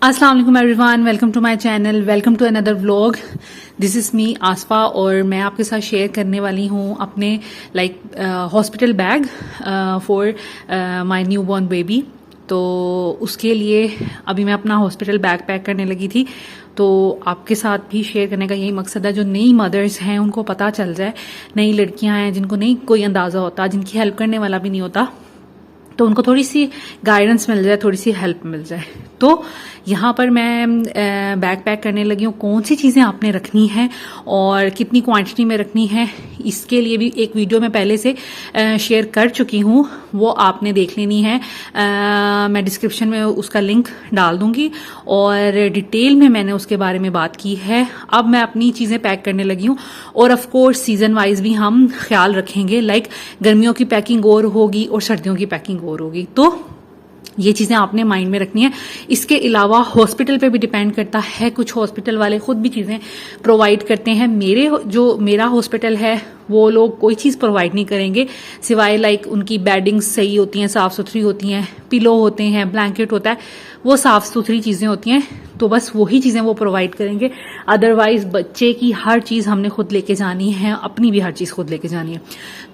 अस्सलाम वालेकुम everyone, welcome to my channel, welcome to another vlog. This is me Asfa और मैं आपके साथ शेयर करने वाली हूँ अपने hospital bag for my new born baby. तो उसके लिए अभी मैं अपना हॉस्पिटल बैग पैक करने लगी थी, तो आपके साथ भी शेयर करने का यही मकसद है। जो नई मदर्स हैं उनको पता चल जाए, नई लड़कियां हैं जिनको नहीं कोई अंदाज़ा होता, जिनकी हेल्प करने वाला भी नहीं होता, तो उनको थोड़ी सी गाइडेंस मिल जाए, थोड़ी सी हेल्प मिल जाए। तो यहाँ पर मैं बैग पैक करने लगी हूँ। कौन सी चीज़ें आपने रखनी है और कितनी क्वांटिटी में रखनी है, इसके लिए भी एक वीडियो मैं पहले से शेयर कर चुकी हूँ, वो आपने देख लेनी है। मैं डिस्क्रिप्शन में उसका लिंक डाल दूंगी और डिटेल में मैंने उसके बारे में बात की है। अब मैं अपनी चीज़ें पैक करने लगी हूँ और ऑफ कोर्स सीजन वाइज भी हम ख्याल रखेंगे, लाइक गर्मियों की पैकिंग और होगी और सर्दियों की पैकिंग और होगी। तो ये चीजें आपने माइंड में रखनी है। इसके अलावा हॉस्पिटल पे भी डिपेंड करता है, कुछ हॉस्पिटल वाले खुद भी चीजें प्रोवाइड करते हैं। मेरा हॉस्पिटल है वो लोग कोई चीज प्रोवाइड नहीं करेंगे सिवाय लाइक उनकी बेडिंग सही होती हैं, साफ सुथरी होती हैं, पिलो होते हैं, ब्लैंकेट होता है, वो साफ सुथरी चीजें होती हैं, तो बस वही चीजें वो प्रोवाइड करेंगे। अदरवाइज बच्चे की हर चीज हमने खुद लेके जानी है, अपनी भी हर चीज खुद लेके जानी है।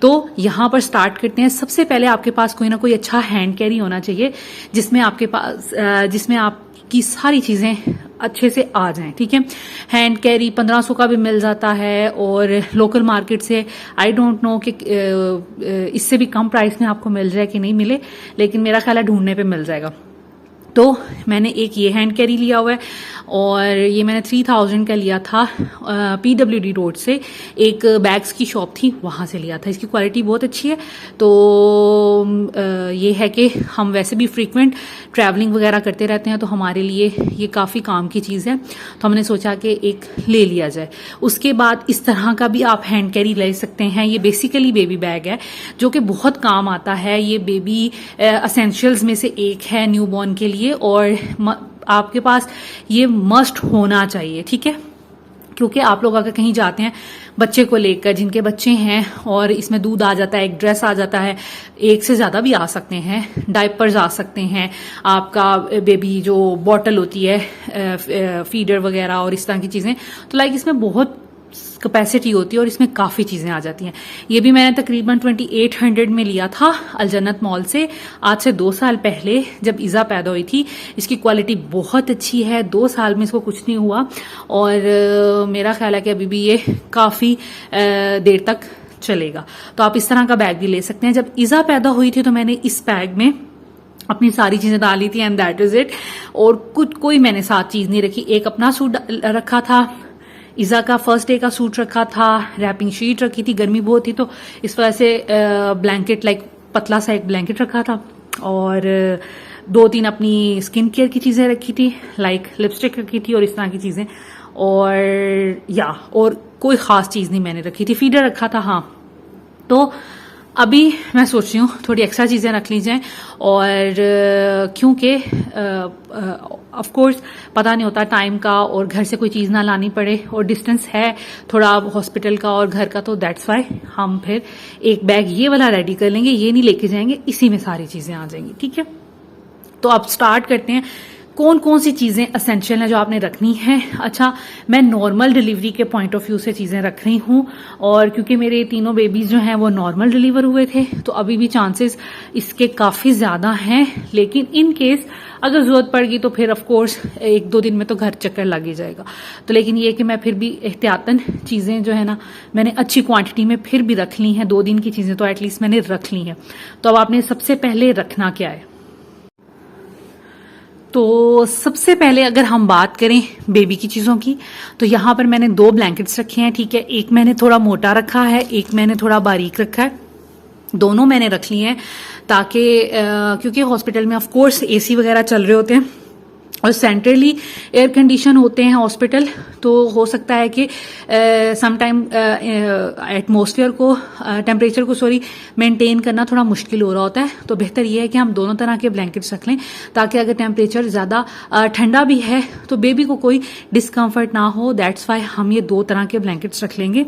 तो यहाँ पर स्टार्ट करते हैं। सबसे पहले आपके पास कोई ना कोई अच्छा हैंड कैरी होना चाहिए जिसमें आपकी सारी चीजें अच्छे से आ जाएं, ठीक है। हैंड कैरी 1500 का भी मिल जाता है और लोकल मार्केट से आई डोंट नो कि इससे भी कम प्राइस में आपको मिल जाए कि नहीं मिले, लेकिन मेरा ख्याल है ढूंढने पे मिल जाएगा। तो मैंने एक ये हैंड कैरी लिया हुआ है और ये मैंने 3000 का लिया था, PWD रोड से एक बैग्स की शॉप थी, वहां से लिया था। इसकी क्वालिटी बहुत अच्छी है। तो ये है कि हम वैसे भी फ्रीक्वेंट ट्रैवलिंग वगैरह करते रहते हैं, तो हमारे लिए ये काफ़ी काम की चीज़ है, तो हमने सोचा कि एक ले लिया जाए। उसके बाद इस तरह का भी आप हैंड कैरी ले सकते हैं। ये बेसिकली बेबी बैग है जो कि बहुत काम आता है। ये बेबी असेंशियल्स में से एक है न्यूबॉर्न के लिए और आपके पास ये मस्ट होना चाहिए, ठीक है। क्योंकि आप लोग अगर कहीं जाते हैं बच्चे को लेकर, जिनके बच्चे हैं और इसमें दूध आ जाता है, एक ड्रेस आ जाता है, एक से ज्यादा भी आ सकते हैं, डायपर्स आ सकते हैं, आपका बेबी जो बॉटल होती है, फीडर वगैरह और इस तरह की चीजें, तो लाइक इसमें बहुत कैपेसिटी होती है और इसमें काफी चीजें आ जाती हैं। ये भी मैंने तकरीबन 2800 में लिया था अलजन्नत मॉल से, आज से 2 साल पहले जब ईजा पैदा हुई थी। इसकी क्वालिटी बहुत अच्छी है, 2 साल में इसको कुछ नहीं हुआ और मेरा ख्याल है कि अभी भी ये काफी देर तक चलेगा। तो आप इस तरह का बैग भी ले सकते हैं। जब ईजा पैदा हुई थी तो मैंने इस बैग में अपनी सारी चीजें डाली थी एंड दैट इज इट। और कोई मैंने साथ चीज नहीं रखी। एक अपना सूट रखा था, ईजा का फर्स्ट डे का सूट रखा था, रैपिंग शीट रखी थी, गर्मी बहुत थी तो इस वजह से ब्लैंकेट लाइक पतला सा एक ब्लैंकेट रखा था और 2-3 अपनी स्किन केयर की चीजें रखी थी, लाइक लिपस्टिक रखी थी और इस तरह की चीजें। और कोई खास चीज नहीं मैंने रखी थी। फीडर रखा था, हाँ। तो अभी मैं सोच रही हूँ थोड़ी एक्स्ट्रा चीजें रख ली जाएं और क्योंकि ऑफ कोर्स पता नहीं होता टाइम का और घर से कोई चीज ना लानी पड़े और डिस्टेंस है थोड़ा हॉस्पिटल का और घर का, तो दैट्स वाई हम फिर एक बैग ये वाला रेडी कर लेंगे। ये नहीं लेके जाएंगे, इसी में सारी चीजें आ जाएंगी, ठीक है। तो अब स्टार्ट करते हैं। कौन कौन सी चीजें असेंशियल है जो आपने रखनी है। अच्छा, मैं नॉर्मल डिलीवरी के पॉइंट ऑफ व्यू से चीजें रख रही हूँ और क्योंकि मेरे तीनों बेबीज जो हैं वो नॉर्मल डिलीवर हुए थे, तो अभी भी चांसेस इसके काफी ज्यादा हैं। लेकिन इन केस अगर जरूरत पड़ गई तो फिर ऑफ कोर्स 1-2 दिन में तो घर चक्कर लग ही जाएगा। तो लेकिन ये कि मैं फिर भी एहतियातन चीजें जो है ना मैंने अच्छी क्वांटिटी में फिर भी रख ली हैं। 2 दिन की चीजें तो एटलीस्ट मैंने रख ली हैं। तो अब आपने सबसे पहले रखना क्या है, तो सबसे पहले अगर हम बात करें बेबी की चीजों की, तो यहाँ पर मैंने 2 ब्लैंकेट्स रखे हैं, ठीक है। एक मैंने थोड़ा मोटा रखा है, एक मैंने थोड़ा बारीक रखा है। दोनों मैंने रख लिए हैं ताकि क्योंकि हॉस्पिटल में ऑफ कोर्स AC वगैरह चल रहे होते हैं और सेंट्रली एयर कंडीशन होते हैं हॉस्पिटल, तो हो सकता है कि समटाइम एटमॉस्फेयर को टेम्परेचर को मेंटेन करना थोड़ा मुश्किल हो रहा होता है। तो बेहतर ये है कि हम दोनों तरह के ब्लैंकेट्स रख लें ताकि अगर टेम्परेचर ज्यादा ठंडा भी है तो बेबी को कोई डिस्कम्फर्ट ना हो। दैट्स वाई हम ये 2 तरह के ब्लैंकेट्स रख लेंगे।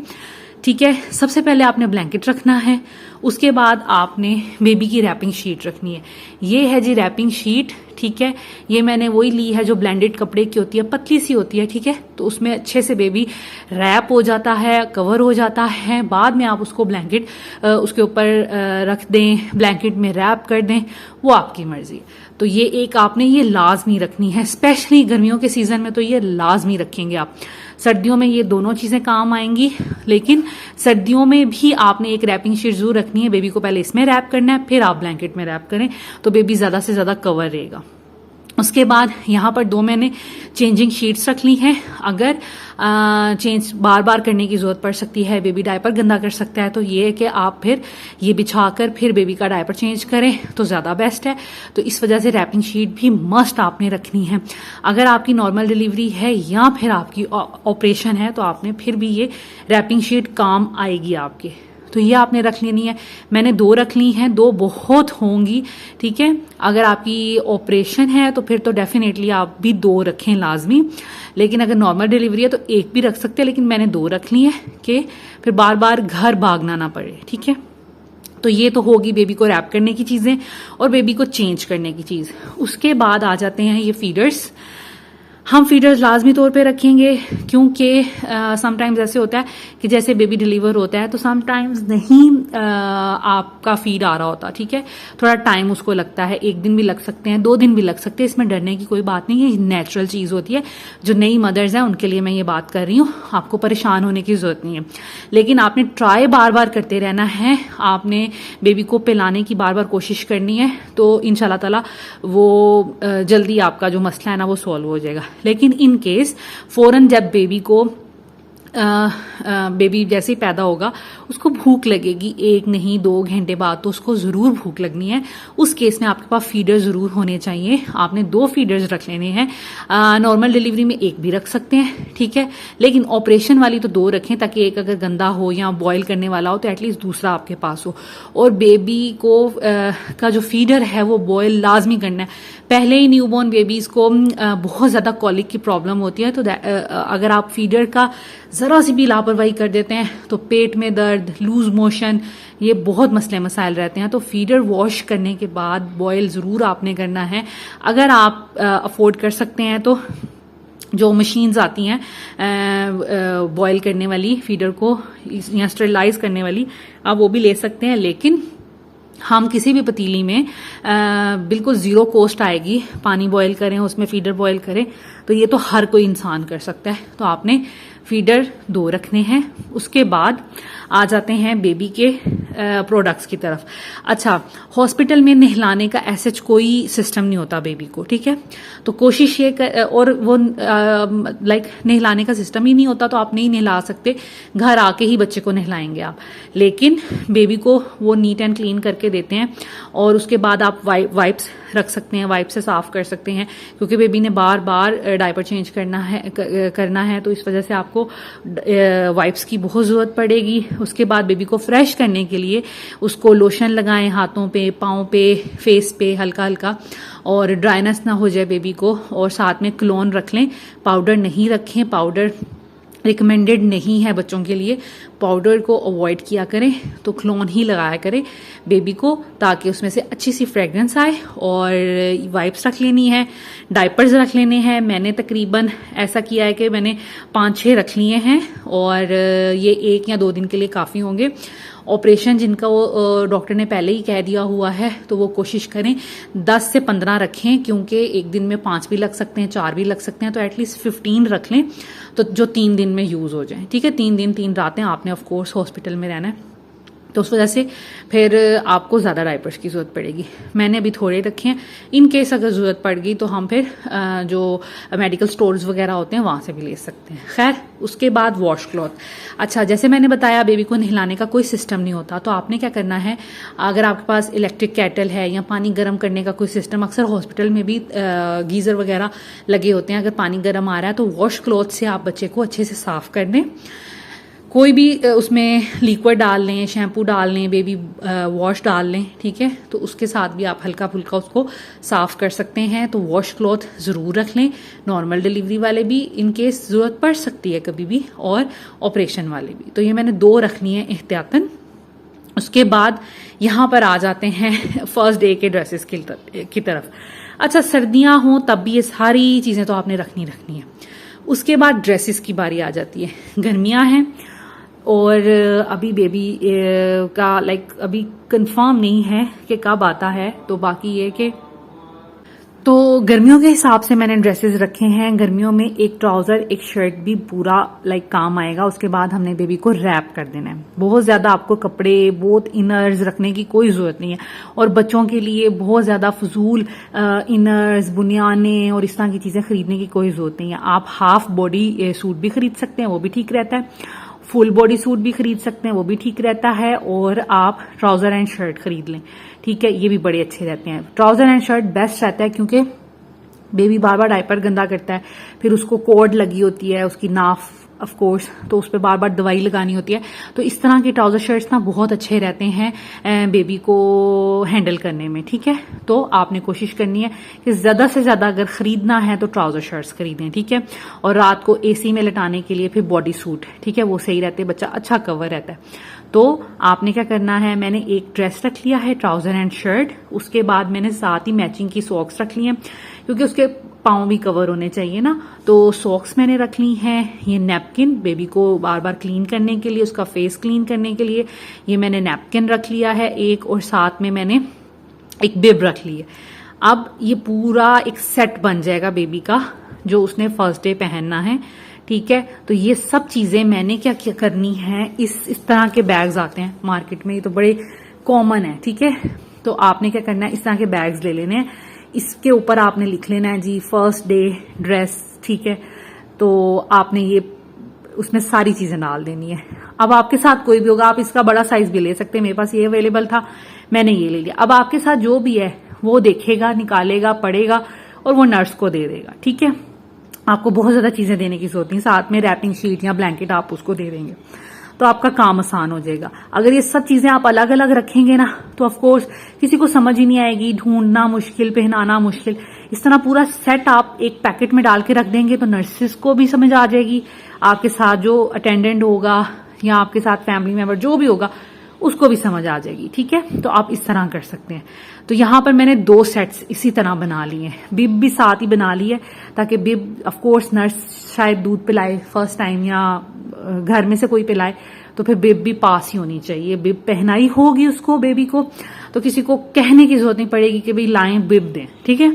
ठीक है। सबसे पहले आपने ब्लैंकेट रखना है, उसके बाद आपने बेबी की रैपिंग शीट रखनी है। ये है जी रैपिंग शीट, ठीक है। ये मैंने वही ली है जो ब्लेंडेड कपड़े की होती है, पतली सी होती है, ठीक है। तो उसमें अच्छे से बेबी रैप हो जाता है, कवर हो जाता है। बाद में आप उसको ब्लैंकेट उसके ऊपर रख दें, ब्लैंकेट में रैप कर दें, वो आपकी मर्जी। तो ये एक आपने ये लाजमी रखनी है, स्पेशली गर्मियों के सीजन में तो ये लाजमी रखेंगे आप। सर्दियों में ये दोनों चीजें काम आएंगी, लेकिन सर्दियों में भी आपने एक रैपिंग शीट जरूर रखनी है। बेबी को पहले इसमें रैप करना है, फिर आप ब्लैंकेट में रैप करें, तो बेबी ज्यादा से ज्यादा कवर रहेगा। उसके बाद यहाँ पर 2 मैंने चेंजिंग शीट्स रख ली हैं। अगर चेंज बार बार करने की जरूरत पड़ सकती है, बेबी डायपर गंदा कर सकता है, तो ये है कि आप फिर ये बिछाकर फिर बेबी का डायपर चेंज करें तो ज्यादा बेस्ट है। तो इस वजह से रैपिंग शीट भी मस्ट आपने रखनी है। अगर आपकी नॉर्मल डिलीवरी है या फिर आपकी ऑपरेशन है तो आपने फिर भी ये रैपिंग शीट काम आएगी आपके। तो ये आपने रख लेनी है। मैंने 2 रख ली हैं, 2 बहुत होंगी, ठीक है। अगर आपकी ऑपरेशन है तो फिर तो डेफिनेटली आप भी 2 रखें लाजमी, लेकिन अगर नॉर्मल डिलीवरी है तो 1 भी रख सकते हैं, लेकिन मैंने 2 रख ली है कि फिर बार बार घर भागना ना पड़े, ठीक है। तो ये तो होगी बेबी को रैप करने की चीजें और बेबी को चेंज करने की चीज। उसके बाद आ जाते हैं ये फीडर्स। हम फीडर्स लाजमी तौर पे रखेंगे, क्योंकि समटाइम्स ऐसे होता है कि जैसे बेबी डिलीवर होता है तो समटाइम्स नहीं आपका फीड आ रहा होता, ठीक है। थोड़ा टाइम उसको लगता है, 1 दिन भी लग सकते हैं, 2 दिन भी लग सकते हैं। इसमें डरने की कोई बात नहीं है, ये नेचुरल चीज होती है। जो नई मदर्स हैं उनके लिए मैं ये बात कर रही हूँ, आपको परेशान होने की जरूरत नहीं है। लेकिन आपने ट्राई बार बार करते रहना है, आपने बेबी को पिलाने की बार बार कोशिश करनी है, तो इंशाल्लाह ताला वो जल्दी आपका जो मसला है ना वो सॉल्व हो जाएगा। लेकिन इन केस फौरन जब बेबी को बेबी जैसे ही पैदा होगा उसको भूख लगेगी, 1 नहीं 2 घंटे बाद तो उसको जरूर भूख लगनी है। उस केस में आपके पास फीडर जरूर होने चाहिए। आपने 2 फीडर्स रख लेने हैं। नॉर्मल डिलीवरी में 1 भी रख सकते हैं, ठीक है, लेकिन ऑपरेशन वाली तो 2 रखें, ताकि एक अगर गंदा हो या बॉयल करने वाला हो तो एटलीस्ट दूसरा आपके पास हो। और बेबी को का जो फीडर है वो बॉयल लाजमी करना है। पहले ही न्यूबॉर्न बेबीज को बहुत ज्यादा कॉलिक की प्रॉब्लम होती है, तो अगर आप फीडर का जरा सी भी लापरवाही कर देते हैं तो पेट में दर्द, लूज मोशन, ये बहुत मसले मसाइल रहते हैं। तो फीडर वॉश करने के बाद बॉयल जरूर आपने करना है। अगर आप अफोर्ड कर सकते हैं तो जो मशीन्स आती हैं बॉयल करने वाली फीडर को या स्टेरिलाइज करने वाली, आप वो भी ले सकते हैं। लेकिन हम किसी भी पतीली में बिल्कुल 0 कॉस्ट आएगी, पानी बॉयल करें, उसमें फीडर बॉयल करें, तो ये तो हर कोई इंसान कर सकता है। तो आपने फीडर 2 रखने हैं। उसके बाद आ जाते हैं बेबी के प्रोडक्ट्स की तरफ। अच्छा, हॉस्पिटल में नहलाने का ऐसे कोई सिस्टम नहीं होता बेबी को, ठीक है। तो कोशिश ये और वो नहलाने का सिस्टम ही नहीं होता तो आप नहीं नहला सकते, घर आके ही बच्चे को नहलाएंगे आप। लेकिन बेबी को वो नीट एंड क्लीन करके देते हैं, और उसके बाद आप वाइप्स रख सकते हैं, वाइप से साफ कर सकते हैं, क्योंकि बेबी ने बार बार डायपर चेंज करना है तो इस वजह से आपको वाइप्स की बहुत जरूरत पड़ेगी। उसके बाद बेबी को फ्रेश करने के लिए उसको लोशन लगाएं हाथों पे, पाँव पे, फेस पे हल्का हल्का, और ड्राइनेस ना हो जाए बेबी को। और साथ में क्लोन रख लें, पाउडर नहीं रखें, पाउडर रिकमेंडेड नहीं है बच्चों के लिए, पाउडर को अवॉइड किया करें, तो क्लोन ही लगाया करें बेबी को, ताकि उसमें से अच्छी सी फ्रेग्रेंस आए। और वाइप्स रख लेनी है, डायपर्स रख लेने हैं। मैंने तकरीबन ऐसा किया है कि मैंने 5-6 रख लिए हैं, और ये 1 या 2 दिन के लिए काफ़ी होंगे। ऑपरेशन जिनका वो डॉक्टर ने पहले ही कह दिया हुआ है तो वो कोशिश करें 10 से 15 रखें, क्योंकि एक दिन में 5 भी लग सकते हैं, 4 भी लग सकते हैं, तो एटलीस्ट 15 रख लें, तो जो 3 दिन में यूज हो जाए, ठीक है। 3 दिन 3 रातें आपने ऑफ कोर्स हॉस्पिटल में रहना है, तो उस वजह से फिर आपको ज़्यादा डायपर्स की ज़रूरत पड़ेगी। मैंने अभी थोड़े रखे हैं, इन केस अगर ज़रूरत पड़ गई तो हम फिर जो मेडिकल स्टोर्स वगैरह होते हैं वहाँ से भी ले सकते हैं। खैर, उसके बाद वॉश क्लॉथ। अच्छा, जैसे मैंने बताया बेबी को नहलाने का कोई सिस्टम नहीं होता, तो आपने क्या करना है, अगर आपके पास इलेक्ट्रिक कैटल है या पानी गर्म करने का कोई सिस्टम, अक्सर हॉस्पिटल में भी गीज़र वगैरह लगे होते हैं, अगर पानी गर्म आ रहा है तो वॉश क्लॉथ से आप बच्चे को अच्छे से साफ कर दें। कोई भी उसमें लिक्विड डाल लें, शैम्पू डाल लें, बेबी वॉश डाल लें, ठीक है। तो उसके साथ भी आप हल्का फुल्का उसको साफ कर सकते हैं। तो वॉश क्लॉथ ज़रूर रख लें, नॉर्मल डिलीवरी वाले भी इन केस ज़रूरत पड़ सकती है कभी भी, और ऑपरेशन वाले भी। तो ये मैंने 2 रखनी है एहतियातन। उसके बाद यहाँ पर आ जाते हैं फर्स्ट डे के ड्रेसेस की तरफ। अच्छा, सर्दियाँ हों तब भी ये सारी चीज़ें तो आपने रखनी है। उसके बाद ड्रेसेस की बारी आ जाती है। गर्मियाँ हैं और अभी बेबी का अभी कंफर्म नहीं है कि कब आता है। तो बाकी ये कि तो गर्मियों के हिसाब से मैंने ड्रेसेस रखे हैं। गर्मियों में एक ट्राउजर, एक शर्ट भी पूरा काम आएगा। उसके बाद हमने बेबी को रैप कर देना है। बहुत ज्यादा आपको कपड़े, बहुत इनर्स रखने की कोई जरूरत नहीं है। और बच्चों के लिए बहुत ज्यादा फजूल इनर्स, बुनियाने और इस तरह की चीजें खरीदने की कोई जरूरत नहीं है। आप हाफ बॉडी सूट भी खरीद सकते हैं, वो भी ठीक रहता है। फुल बॉडी सूट भी खरीद सकते हैं, वो भी ठीक रहता है। और आप ट्राउजर एंड शर्ट खरीद लें, ठीक है, ये भी बड़े अच्छे रहते हैं। ट्राउजर एंड शर्ट बेस्ट रहता है क्योंकि बेबी बार बार डायपर गंदा करता है, फिर उसको कोड लगी होती है, उसकी नाफ ऑफ कोर्स, तो उस पर बार बार दवाई लगानी होती है। तो इस तरह के ट्राउजर शर्ट्स ना बहुत अच्छे रहते हैं बेबी को हैंडल करने में, ठीक है। तो आपने कोशिश करनी है कि ज्यादा से ज्यादा अगर खरीदना है तो ट्राउजर शर्ट्स खरीदें, ठीक है। और रात को एसी में लटाने के लिए फिर बॉडी सूट, ठीक है, वो सही रहते हैं, बच्चा अच्छा कवर रहता है। तो आपने क्या करना है, मैंने एक ड्रेस रख लिया है, ट्राउजर एंड शर्ट। उसके बाद मैंने साथ ही मैचिंग की सॉक्स रख ली हैं क्योंकि उसके पाँव भी कवर होने चाहिए ना। तो सॉक्स मैंने रख ली हैं। ये नैपकिन बेबी को बार बार क्लीन करने के लिए, उसका फेस क्लीन करने के लिए ये मैंने नैपकिन रख लिया है एक, और साथ में मैंने एक बिब रख ली है। अब ये पूरा एक सेट बन जाएगा बेबी का जो उसने फर्स्ट डे पहनना है, ठीक है। तो ये सब चीजें मैंने क्या करनी है, इस तरह के बैग्स आते हैं मार्केट में, ये तो बड़े कॉमन है, ठीक है। तो आपने क्या करना है, इस तरह के बैग्स ले लेने हैं। इसके ऊपर आपने लिख लेना है जी फर्स्ट डे ड्रेस, ठीक है। तो आपने ये उसमें सारी चीजें डाल देनी है। अब आपके साथ कोई भी होगा, आप इसका बड़ा साइज भी ले सकते हैं, मेरे पास ये अवेलेबल था, मैंने ये ले लिया। अब आपके साथ जो भी है वो देखेगा, निकालेगा, पढ़ेगा और वो नर्स को दे देगा, ठीक है। आपको बहुत ज्यादा चीजें देने की जरूरत नहीं, साथ में रैपिंग शीट या ब्लैंकेट आप उसको दे देंगे तो आपका काम आसान हो जाएगा। अगर ये सब चीजें आप अलग अलग रखेंगे ना तो ऑफ कोर्स किसी को समझ ही नहीं आएगी, ढूंढना मुश्किल, पहनाना मुश्किल। इस तरह पूरा सेट आप एक पैकेट में डाल के रख देंगे तो नर्सिस को भी समझ आ जाएगी, आपके साथ जो अटेंडेंट होगा या आपके साथ फैमिली मेंबर जो भी होगा उसको भी समझ आ जाएगी, ठीक है। तो आप इस तरह कर सकते हैं। तो यहां पर मैंने 2 सेट्स इसी तरह बना लिए हैं। बिब भी साथ ही बना ली है ताकि बिब ऑफ कोर्स नर्स शायद दूध पिलाए फर्स्ट टाइम या घर में से कोई पिलाए तो फिर बिब भी पास ही होनी चाहिए। बिब पहनाई होगी उसको, बेबी को, तो किसी को कहने की जरूरत नहीं पड़ेगी कि भाई लाएं बिब दें, ठीक है।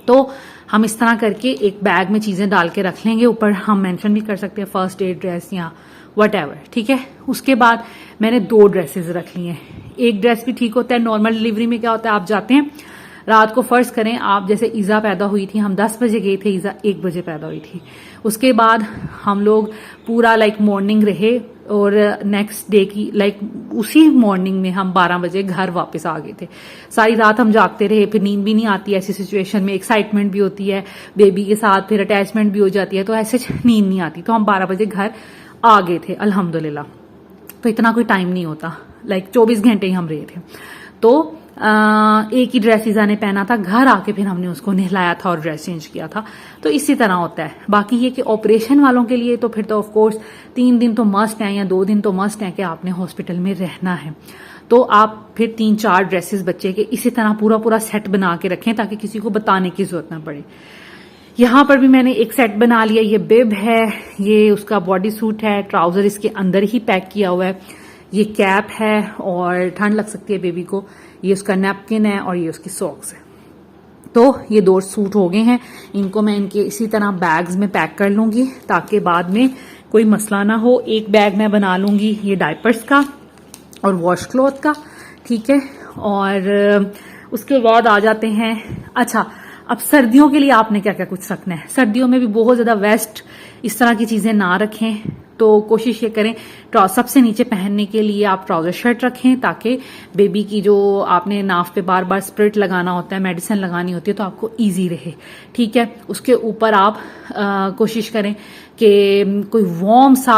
तो हम इस तरह करके एक बैग में चीजें डाल के रख लेंगे। ऊपर हम मेंशन भी कर सकते हैं फर्स्ट एड ड्रेस या व्हाटएवर, ठीक है। उसके बाद मैंने 2 ड्रेसेस रख ली हैं। एक ड्रेस भी ठीक होता है, नॉर्मल डिलीवरी में क्या होता है, आप जाते हैं रात को, फर्ज करें आप जैसे ईजा पैदा हुई थी, हम 10 बजे गए थे, ईजा 1 बजे पैदा हुई थी। उसके बाद हम लोग पूरा मॉर्निंग रहे और नेक्स्ट डे की उसी मॉर्निंग में हम 12 बजे घर वापस आ गए थे। सारी रात हम जागते रहे, फिर नींद भी नहीं आती ऐसी सिचुएशन में, एक्साइटमेंट भी होती है बेबी के साथ, फिर अटैचमेंट भी हो जाती है, तो ऐसे नींद नहीं आती। तो हम 12 बजे घर आ गए थे अल्हम्दुलिल्लाह। तो इतना कोई टाइम नहीं होता, 24 घंटे ही हम रहे थे। तो एक ही ड्रेस ईजा ने पहना था, घर आके फिर हमने उसको नहलाया था और ड्रेस चेंज किया था। तो इसी तरह होता है। बाकी ये कि ऑपरेशन वालों के लिए तो फिर तो ऑफ कोर्स 3 दिन तो मस्ट है या 2 दिन तो मस्ट है कि आपने हॉस्पिटल में रहना है। तो आप फिर 3-4 ड्रेसेस बच्चे के इसी तरह पूरा सेट बना के रखें ताकि किसी को बताने की जरूरत ना पड़े। यहां पर भी मैंने एक सेट बना लिया। ये बिब है, ये उसका बॉडी सूट है, ट्राउजर इसके अंदर ही पैक किया हुआ है, ये कैप है और ठंड लग सकती है बेबी को, ये उसका नैपकिन है और ये उसकी सॉक्स है। तो ये 2 सूट हो गए हैं। इनको मैं इनके इसी तरह बैग्स में पैक कर लूंगी ताकि बाद में कोई मसला ना हो। एक बैग मैं बना लूंगी ये डायपर्स का और वॉश क्लॉथ का, ठीक है। और उसके बाद आ जाते हैं, अच्छा अब सर्दियों के लिए आपने क्या क्या कुछ रखना है। सर्दियों में भी बहुत ज्यादा वेस्ट इस तरह की चीजें ना रखें। तो तो कोशिश ये करें सबसे नीचे पहनने के लिए आप ट्राउजर शर्ट रखें, ताकि बेबी की जो आपने नाफ पे बार बार स्प्रिट लगाना होता है, मेडिसिन लगानी होती है, तो आपको इजी रहे। ठीक है, उसके ऊपर आप कोशिश करें कि कोई वार्म सा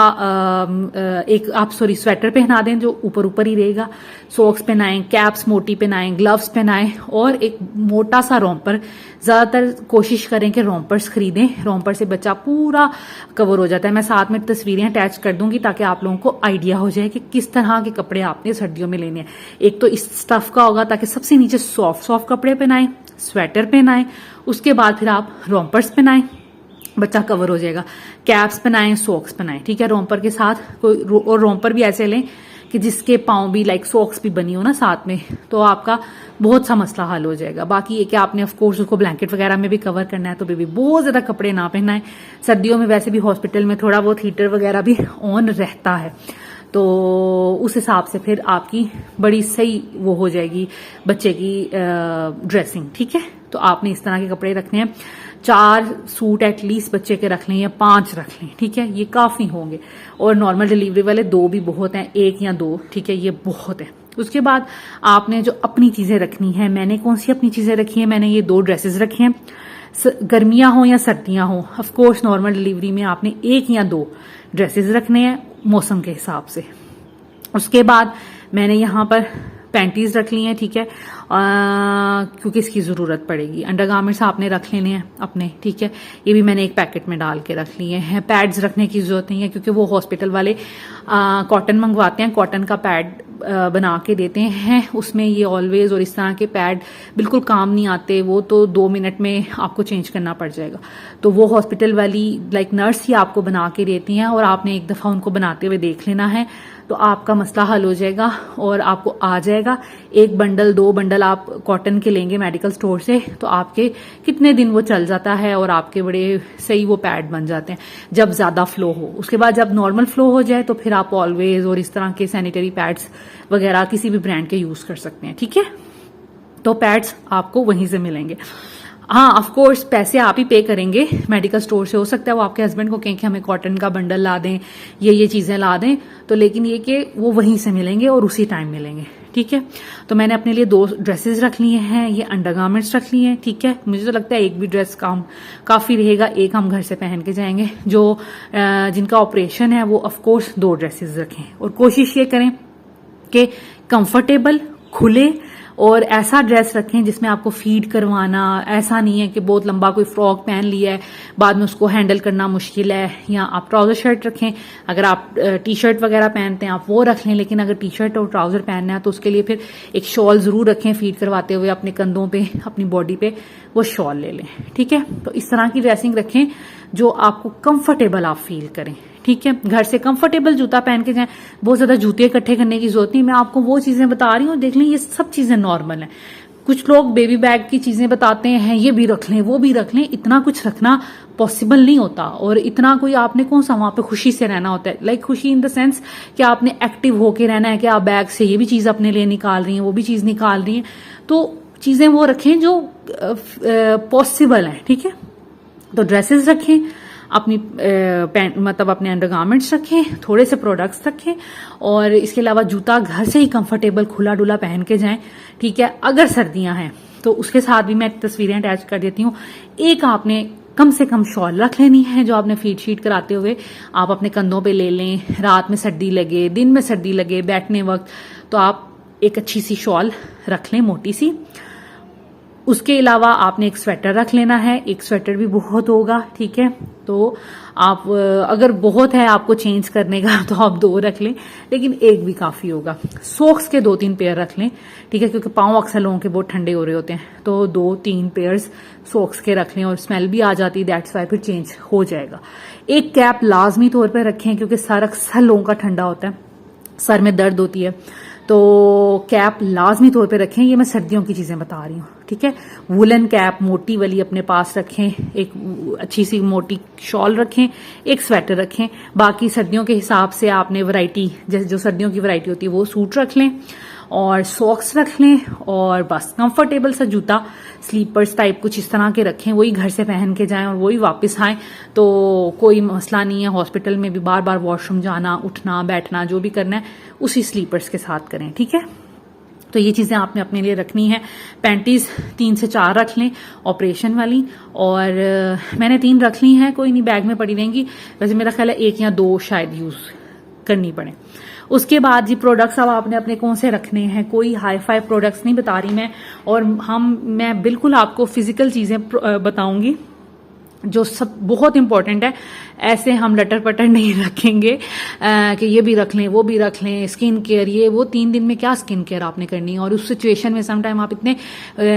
एक आप स्वेटर पहना दें जो ऊपर ऊपर ही रहेगा, सॉक्स पहनाएं, कैप्स मोटी पहनाएं, ग्लव्स पहनाएं और एक मोटा सा रोम्पर। ज्यादातर कोशिश करें कि रोम्पर्स खरीदें, रोम्पर से बच्चा पूरा कवर हो जाता है। मैं साथ में तस्वीरें अटैच कर दूंगी ताकि आप लोगों को आइडिया हो जाए कि किस तरह के कपड़े आपने सर्दियों में लेने हैं। एक तो इस स्टफ का होगा ताकि सबसे नीचे सॉफ्ट सॉफ्ट कपड़े पहनाएं, स्वेटर पहनाएं, उसके बाद फिर आप रोम्पर्स पहनाएं, बच्चा कवर हो जाएगा। कैप्स पहनाएं, सॉक्स पहनाएं। ठीक है, रोम्पर के साथ कोई और रोम्पर भी ऐसे लें कि जिसके पाँव भी लाइक सॉक्स भी बनी हो ना साथ में, तो आपका बहुत सा मसला हल हो जाएगा। बाकी ये कि आपने ऑफ कोर्स उसको ब्लैंकेट वगैरह में भी कवर करना है, तो बेबी बहुत ज्यादा कपड़े ना पहनाएं। सर्दियों में वैसे भी हॉस्पिटल में थोड़ा बहुत हीटर वगैरह भी ऑन रहता है, तो उस हिसाब से फिर आपकी बड़ी सही वो हो जाएगी बच्चे की ड्रेसिंग। ठीक है, तो आपने इस तरह के कपड़े रखने हैं। 4 सूट एटलीस्ट बच्चे के रख लें या 5 रख लें। ठीक है, ये काफी होंगे। और नॉर्मल डिलीवरी वाले 2 भी बहुत हैं, 1 या 2। ठीक है, ये बहुत है। उसके बाद आपने जो अपनी चीजें रखनी है, मैंने कौन सी अपनी चीजें रखी है, मैंने ये 2 ड्रेसेस रखी हैं। गर्मियां हो या सर्दियां हो, ऑफ कोर्स नॉर्मल डिलीवरी में आपने 1 या 2 ड्रेसेस रखने हैं मौसम के हिसाब से। उसके बाद मैंने यहाँ पर पैंटीज रख ली हैं। ठीक है, क्योंकि इसकी जरूरत पड़ेगी। अंडरगारमेंट्स आपने रख लेने हैं अपने। ठीक है, ये भी मैंने एक पैकेट में डाल के रख लिए हैं। पैड्स रखने की जरूरत नहीं है क्योंकि वो हॉस्पिटल वाले कॉटन मंगवाते हैं, कॉटन का पैड बना के देते हैं। उसमें ये ऑलवेज और इस तरह के पैड बिल्कुल काम नहीं आते, वो तो 2 मिनट में आपको चेंज करना पड़ जाएगा। तो वो हॉस्पिटल वाली लाइक नर्स ही आपको बना के देती हैं और आपने एक दफा उनको बनाते हुए देख लेना है, तो आपका मसला हल हो जाएगा और आपको आ जाएगा। 1 बंडल 2 बंडल आप कॉटन के लेंगे मेडिकल स्टोर से, तो आपके कितने दिन वो चल जाता है और आपके बड़े सही वो पैड बन जाते हैं जब ज्यादा फ्लो हो। उसके बाद जब नॉर्मल फ्लो हो जाए तो फिर आप ऑलवेज और इस तरह के सैनिटरी पैड्स वगैरह किसी भी ब्रांड के यूज कर सकते हैं। ठीक है, तो पैड्स आपको वहीं से मिलेंगे। हाँ, ऑफ कोर्स पैसे आप ही पे करेंगे मेडिकल स्टोर से। हो सकता है वो आपके हस्बैंड को कहें कि हमें कॉटन का बंडल ला दें, ये चीजें ला दें, तो लेकिन ये कि वो वहीं से मिलेंगे और उसी टाइम मिलेंगे। ठीक है, तो मैंने अपने लिए 2 ड्रेसेस रख लिए हैं, ये अंडरगारमेंट्स रख लिए हैं। ठीक है, मुझे तो लगता है एक भी ड्रेस काम काफी रहेगा, एक हम घर से पहन के जाएंगे। जो जिनका ऑपरेशन है वो ऑफ कोर्स 2 ड्रेसेस रखें और कोशिश ये करें कि कंफर्टेबल, खुले और ऐसा ड्रेस रखें जिसमें आपको फीड करवाना ऐसा नहीं है कि बहुत लंबा कोई फ्रॉक पहन लिया है, बाद में उसको हैंडल करना मुश्किल है। या आप ट्राउजर शर्ट रखें, अगर आप टी शर्ट वगैरह पहनते हैं आप वो रख लें, लेकिन अगर टी शर्ट और ट्राउजर पहनना है तो उसके लिए फिर एक शॉल जरूर रखें फीड करवाते हुए, अपने कंधों पे, अपनी बॉडी पे वो शॉल ले लें। ठीक है, तो इस तरह की ड्रेसिंग रखें जो आपको कंफर्टेबल आप फील करें। ठीक है, घर से कंफर्टेबल जूता पहन के जाएं, बहुत ज्यादा जूते इकट्ठे करने की जरूरत नहीं। मैं आपको वो चीजें बता रही हूँ, देख लें ये सब चीजें नॉर्मल है। कुछ लोग बेबी बैग की चीजें बताते हैं, ये भी रख लें वो भी रख लें, इतना कुछ रखना पॉसिबल नहीं होता। और इतना कोई आपने कौन सा वहां पे खुशी से रहना होता है, लाइक खुशी इन द सेंस कि आपने एक्टिव होके रहना है कि आप बैग से ये भी चीज अपने लिए निकाल रही हैं, वो भी चीज निकाल रही हैं, तो चीजें वो रखें जो पॉसिबल है। ठीक है, तो ड्रेसेस रखें, अपनी मतलब अपने अंडरगारमेंट्स रखें, थोड़े से प्रोडक्ट्स रखें और इसके अलावा जूता घर से ही कंफर्टेबल खुला डुला पहन के जाएं। ठीक है, अगर सर्दियां हैं तो उसके साथ भी मैं तस्वीरें अटैच कर देती हूँ। एक आपने कम से कम शॉल रख लेनी है जो आपने फीड शीट कराते हुए आप अपने कंधों पे ले लें। रात में सर्दी लगे, दिन में सर्दी लगे, बैठने वक्त, तो आप एक अच्छी सी शॉल रख लें, मोटी सी। उसके अलावा आपने एक स्वेटर रख लेना है, एक स्वेटर भी बहुत होगा। ठीक है, तो आप अगर बहुत है आपको चेंज करने का तो आप 2 रख लें, लेकिन एक भी काफी होगा। सॉक्स के 2-3 पेयर रख लें। ठीक है, क्योंकि पांव अक्सर लोगों के बहुत ठंडे हो रहे होते हैं, तो 2-3 पेयर्स सॉक्स के रख लें और स्मेल भी आ जाती है, दैट्स वाई फिर चेंज हो जाएगा। एक कैप लाजमी तौर पर रखें क्योंकि सर अक्सर लोगों का ठंडा होता है, सर में दर्द होती है, तो कैप लाजमी तौर पे रखें। ये मैं सर्दियों की चीजें बता रही हूँ। ठीक है, वुलन कैप मोटी वाली अपने पास रखें, एक अच्छी सी मोटी शॉल रखें, एक स्वेटर रखें। बाकी सर्दियों के हिसाब से आपने वैरायटी, जैसे जो सर्दियों की वैरायटी होती है वो सूट रख लें और सॉक्स रख लें और बस कंफर्टेबल सा जूता स्लीपर्स टाइप कुछ इस तरह के रखें, वही घर से पहन के जाएं और वही वापस आएं तो कोई मसला नहीं है। हॉस्पिटल में भी बार बार वॉशरूम जाना, उठना, बैठना जो भी करना है उसी स्लीपर्स के साथ करें, ठीक है। तो ये चीज़ें आपने अपने लिए रखनी है। पैंटीज 3 से 4 रख लें ऑपरेशन वाली, और मैंने 3 रख ली हैं, कोई नहीं बैग में पड़ी रहेंगी। वैसे मेरा ख्याल है 1 या 2 शायद यूज करनी पड़े। उसके बाद जी प्रोडक्ट्स अब आपने अपने कौन से रखने हैं, कोई हाई फाई प्रोडक्ट्स नहीं बता रही मैं, और मैं बिल्कुल आपको फिजिकल चीजें बताऊंगी जो सब बहुत इंपॉर्टेंट है। ऐसे हम लटर पटर नहीं रखेंगे कि ये भी रख लें वो भी रख लें, स्किन केयर ये वो। 3 दिन में क्या स्किन केयर आपने करनी है, और उस सिचुएशन में समटाइम आप इतने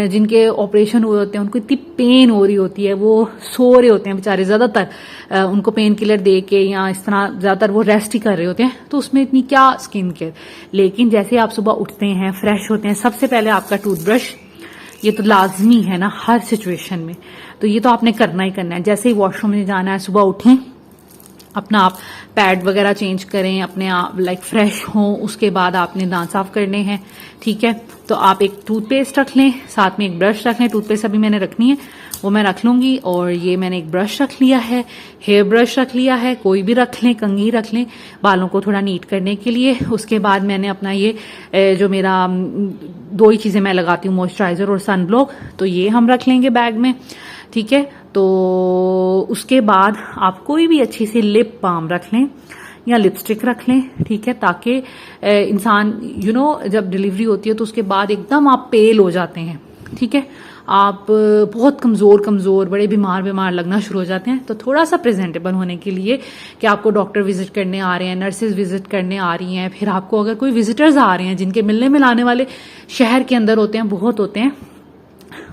जिनके ऑपरेशन हुए होते हैं उनको इतनी पेन हो रही होती है, वो सो रहे होते हैं बेचारे, ज्यादातर उनको पेन किलर दे के या इस तरह ज्यादातर वो रेस्ट ही कर रहे होते हैं, तो उसमें इतनी क्या स्किन केयर। लेकिन जैसे आप सुबह उठते हैं, फ्रेश होते हैं, सबसे पहले आपका टूथब्रश, ये तो लाजमी है ना हर सिचुएशन में, तो ये तो आपने करना ही करना है। जैसे ही वॉशरूम में जाना है, सुबह उठें, अपना आप पैड वगैरह चेंज करें, अपने आप लाइक फ्रेश हों, उसके बाद आपने दांत साफ करने हैं, ठीक है। तो आप एक टूथपेस्ट रख लें, साथ में एक ब्रश रख लें। टूथपेस्ट अभी मैंने रखनी है, वो मैं रख लूंगी, और ये मैंने एक ब्रश रख लिया है, हेयर ब्रश रख लिया है, कोई भी रख लें, कंघी रख लें बालों को थोड़ा नीट करने के लिए। उसके बाद मैंने अपना ये जो मेरा 2 ही चीजें मैं लगाती हूँ, मॉइस्चराइजर और सनब्लॉक, तो ये हम रख लेंगे बैग में, ठीक है। तो उसके बाद आप कोई भी अच्छी सी लिप बाम रख लें या लिपस्टिक रख लें, ठीक है, ताकि इंसान जब डिलीवरी होती है तो उसके बाद एकदम आप पेल हो जाते हैं, ठीक है, आप बहुत कमजोर बड़े बीमार लगना शुरू हो जाते हैं। तो थोड़ा सा प्रेजेंटेबल होने के लिए कि आपको डॉक्टर विजिट करने आ रहे हैं, नर्सेज विजिट करने आ रही हैं, फिर आपको अगर कोई विजिटर्स आ रहे हैं जिनके मिलने मिलाने वाले शहर के अंदर होते हैं, बहुत होते हैं,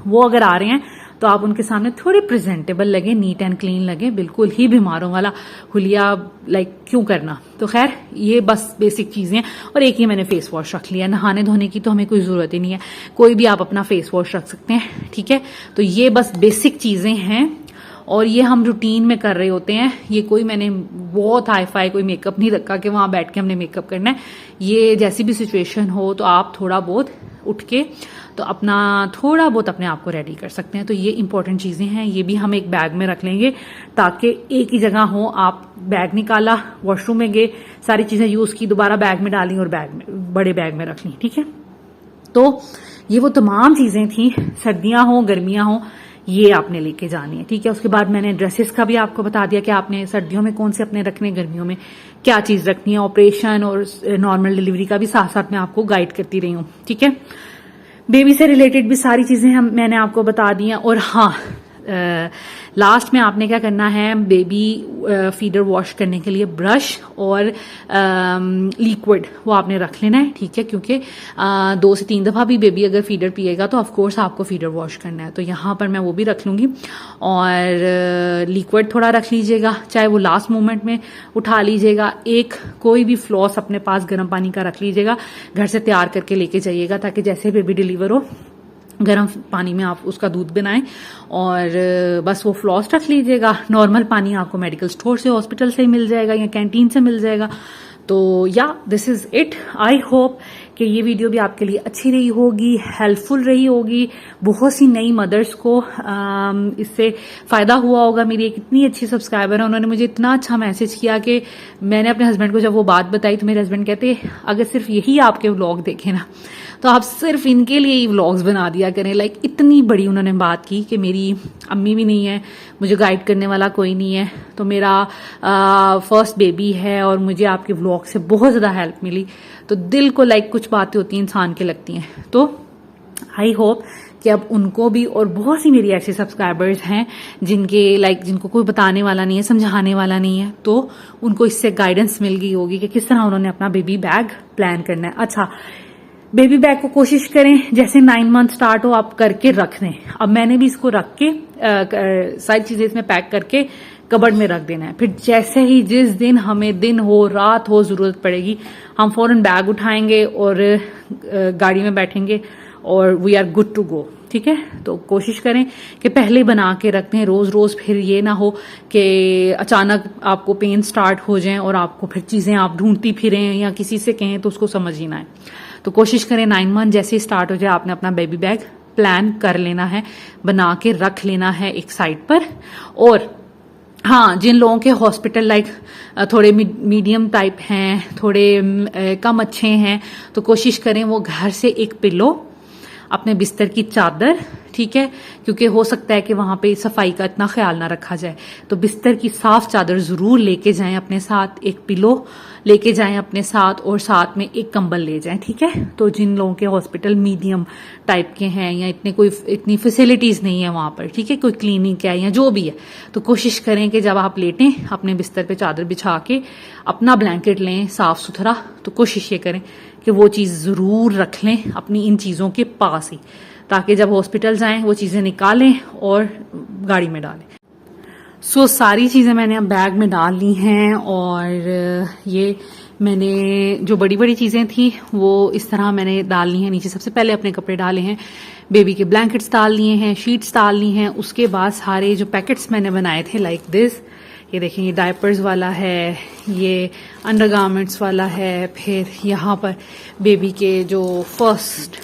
वो अगर आ रहे हैं तो आप उनके सामने थोड़ी प्रेजेंटेबल लगे, नीट एंड क्लीन लगे, बिल्कुल ही बीमारों वाला हुलिया लाइक क्यों करना। तो खैर ये बस बेसिक चीजें हैं। और एक ही मैंने फेस वॉश रख लिया, नहाने धोने की तो हमें कोई जरूरत ही नहीं है, कोई भी आप अपना फेस वॉश रख सकते हैं, ठीक है। तो ये बस बेसिक चीजें हैं, और ये हम रूटीन में कर रहे होते हैं। ये कोई मैंने बहुत हाई फाई कोई मेकअप नहीं रखा कि वहां बैठ के हमने मेकअप करना है। ये जैसी भी सिचुएशन हो तो आप थोड़ा बहुत उठ के तो अपना थोड़ा बहुत अपने आप को रेडी कर सकते हैं। तो ये इंपॉर्टेंट चीजें हैं, ये भी हम एक बैग में रख लेंगे ताकि एक ही जगह हो, आप बैग निकाला, वॉशरूम में गए, सारी चीजें यूज की, दोबारा बैग में डाली और बैग में बड़े बैग में रख ली, ठीक है। तो ये वो तमाम चीजें थी, सर्दियां हो गर्मियां हो, ये आपने लेके जानी है, ठीक है। उसके बाद मैंने ड्रेसेस का भी आपको बता दिया कि आपने सर्दियों में कौन से अपने रखने, गर्मियों में क्या चीज रखनी है। ऑपरेशन और नॉर्मल डिलीवरी का भी साथ साथ मैं आपको गाइड करती रही हूँ, ठीक है। बेबी से रिलेटेड भी सारी चीजें मैंने आपको बता दी हैं। और हाँ, लास्ट में आपने क्या करना है, बेबी फीडर वॉश करने के लिए ब्रश और लिक्विड वो आपने रख लेना है, ठीक है, क्योंकि 2 से 3 दफा भी बेबी अगर फीडर पिएगा तो ऑफकोर्स आपको फीडर वॉश करना है, तो यहाँ पर मैं वो भी रख लूंगी। और लिक्विड थोड़ा रख लीजिएगा, चाहे वो लास्ट मोमेंट में उठा लीजिएगा। एक कोई भी फ्लॉस अपने पास गर्म पानी का रख लीजिएगा, घर से तैयार करके लेके जाइएगा, ताकि जैसे बेबी डिलीवर हो गर्म पानी में आप उसका दूध बनाएं। और बस वो फ्लॉस रख लीजिएगा। नॉर्मल पानी आपको मेडिकल स्टोर से, हॉस्पिटल से मिल जाएगा या कैंटीन से मिल जाएगा। तो या this is it. I hope कि ये वीडियो भी आपके लिए अच्छी रही होगी, हेल्पफुल रही होगी। बहुत सी नई मदर्स को इससे फायदा हुआ होगा। मेरी एक इतनी अच्छी सब्सक्राइबर है, उन्होंने मुझे इतना अच्छा मैसेज किया कि मैंने अपने हस्बैंड को जब वो बात बताई तो मेरे हस्बैंड कहते अगर सिर्फ यही आपके व्लॉग देखे ना तो आप सिर्फ इनके लिए ही व्लॉग्स बना दिया करें। लाइक इतनी बड़ी उन्होंने बात की कि मेरी अम्मी भी नहीं है, मुझे गाइड करने वाला कोई नहीं है, तो मेरा फर्स्ट बेबी है और मुझे आपके व्लॉग से बहुत ज्यादा हेल्प मिली। तो दिल को लाइक कुछ बातें होती हैं इंसान के लगती हैं। तो आई होप कि अब उनको भी, और बहुत सी मेरी ऐसे सब्सक्राइबर्स हैं जिनको कोई बताने वाला नहीं है, समझाने वाला नहीं है, तो उनको इससे गाइडेंस मिल गई होगी कि किस तरह उन्होंने अपना बेबी बैग प्लान करना है। अच्छा, बेबी बैग को कोशिश करें जैसे 9 मंथ स्टार्ट हो आप करके रख दें। अब मैंने भी इसको रख के सारी चीजें इसमें पैक करके कबर्ड में रख देना है। फिर जैसे ही जिस दिन हमें दिन हो रात हो जरूरत पड़ेगी, हम फौरन बैग उठाएंगे और गाड़ी में बैठेंगे और we are good to go, ठीक है। तो कोशिश करें कि पहले बना के रखते हैं रोज रोज, फिर ये ना हो कि अचानक आपको पेन स्टार्ट हो जाए और आपको फिर चीजें आप ढूंढती फिरें या किसी से कहें तो उसको समझ ही ना आए। तो कोशिश करें 9 मंथ जैसे ही स्टार्ट हो जाए आपने अपना बेबी बैग प्लान कर लेना है, बना के रख लेना है एक साइड पर। और हाँ, जिन लोगों के हॉस्पिटल लाइक थोड़े मीडियम टाइप हैं, थोड़े कम अच्छे हैं, तो कोशिश करें वो घर से एक पिलो, अपने बिस्तर की चादर, ठीक है, क्योंकि हो सकता है कि वहां पे सफाई का इतना ख्याल ना रखा जाए, तो बिस्तर की साफ चादर जरूर लेके जाएं अपने साथ, एक पिलो लेके जाएं अपने साथ, और साथ में एक कंबल ले जाएं, ठीक है। तो जिन लोगों के हॉस्पिटल मीडियम टाइप के हैं या इतनी फैसिलिटीज नहीं है वहां पर, ठीक है, कोई क्लिनिक है या जो भी है, तो कोशिश करें कि जब आप लेटें अपने बिस्तर पे चादर बिछा के अपना ब्लैंकेट लें साफ सुथरा, तो कोशिश ये करें कि वो चीज जरूर रख लें अपनी इन चीजों के पास ही, ताकि जब हॉस्पिटल जाएं वो चीजें निकालें और गाड़ी में डालें। सो सारी चीजें मैंने अब बैग में डाल ली हैं, और ये मैंने जो बड़ी बड़ी चीजें थी वो इस तरह मैंने डाल ली हैं नीचे। सबसे पहले अपने कपड़े डाले हैं, बेबी के ब्लैंकेट्स डाल लिए हैं, शीट्स डाल ली हैं, उसके बाद सारे जो पैकेट्स मैंने बनाए थे लाइक दिस, ये देखें, ये डायपर्स वाला है, ये अंडरगारमेंट्स वाला है, फिर यहाँ पर बेबी के जो फर्स्ट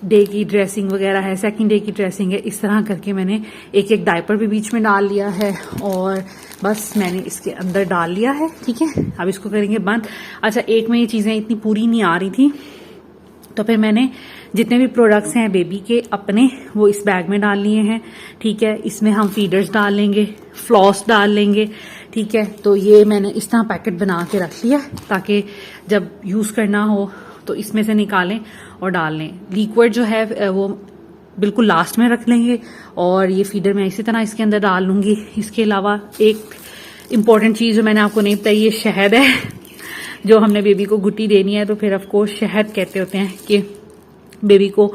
डे की ड्रेसिंग वगैरह है, सेकंड डे की ड्रेसिंग है, इस तरह करके मैंने एक एक डायपर भी बीच में डाल लिया है, और बस मैंने इसके अंदर डाल लिया है, ठीक है। अब इसको करेंगे बंद। अच्छा, एक में ये चीजें इतनी पूरी नहीं आ रही थी, तो फिर मैंने जितने भी प्रोडक्ट्स हैं बेबी के अपने, वो इस बैग में डाल लिए हैं, ठीक है। इसमें हम फीडर्स डाल लेंगे, फ्लॉस डाल लेंगे, ठीक है। तो ये मैंने इस तरह पैकेट बना के रख लिया, ताकि जब यूज करना हो तो इसमें से निकालें और डाल लें। लिक्विड जो है वो बिल्कुल लास्ट में रख लेंगे, और ये फीडर मैं इसी तरह इसके अंदर डाल लूंगी। इसके अलावा एक इम्पॉर्टेंट चीज जो मैंने आपको नहीं बताई, ये शहद है, जो हमने बेबी को गुट्टी देनी है, तो फिर ऑफकोर्स शहद कहते होते हैं कि बेबी को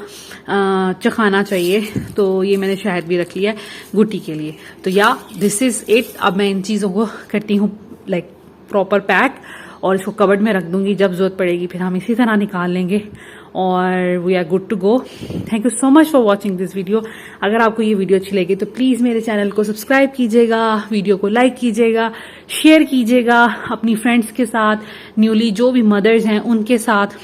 चखाना चाहिए, तो ये मैंने शहद भी रख लिया है गुट्टी के लिए। तो या दिस इज इट। अब मैं इन चीजों को करती हूँ लाइक प्रॉपर पैक, और इसको कबर्ड में रख दूंगी, जब जरूरत पड़ेगी फिर हम इसी तरह निकाल लेंगे, और we are good to go. Thank you so much for watching this video. अगर आपको ये वीडियो अच्छी लगी तो प्लीज मेरे चैनल को सब्सक्राइब कीजिएगा, वीडियो को लाइक कीजिएगा, शेयर कीजिएगा अपनी फ्रेंड्स के साथ, न्यूली जो भी मदर्स हैं उनके साथ,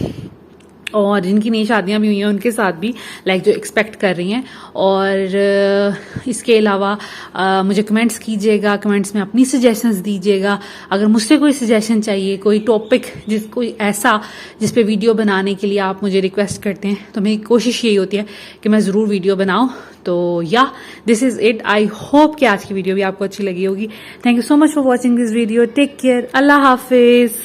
और जिनकी नई शादियां भी हुई हैं उनके साथ भी, लाइक जो एक्सपेक्ट कर रही हैं। और इसके अलावा मुझे कमेंट्स कीजिएगा, कमेंट्स में अपनी सजेशंस दीजिएगा। अगर मुझसे कोई सजेशन चाहिए, कोई टॉपिक कोई ऐसा जिस पे वीडियो बनाने के लिए आप मुझे रिक्वेस्ट करते हैं, तो मेरी कोशिश यही होती है कि मैं जरूर वीडियो बनाऊं। तो या this is it. I hope कि आज की वीडियो भी आपको अच्छी लगी होगी। Thank you so much for watching this video. Take care. अल्लाह हाफिज।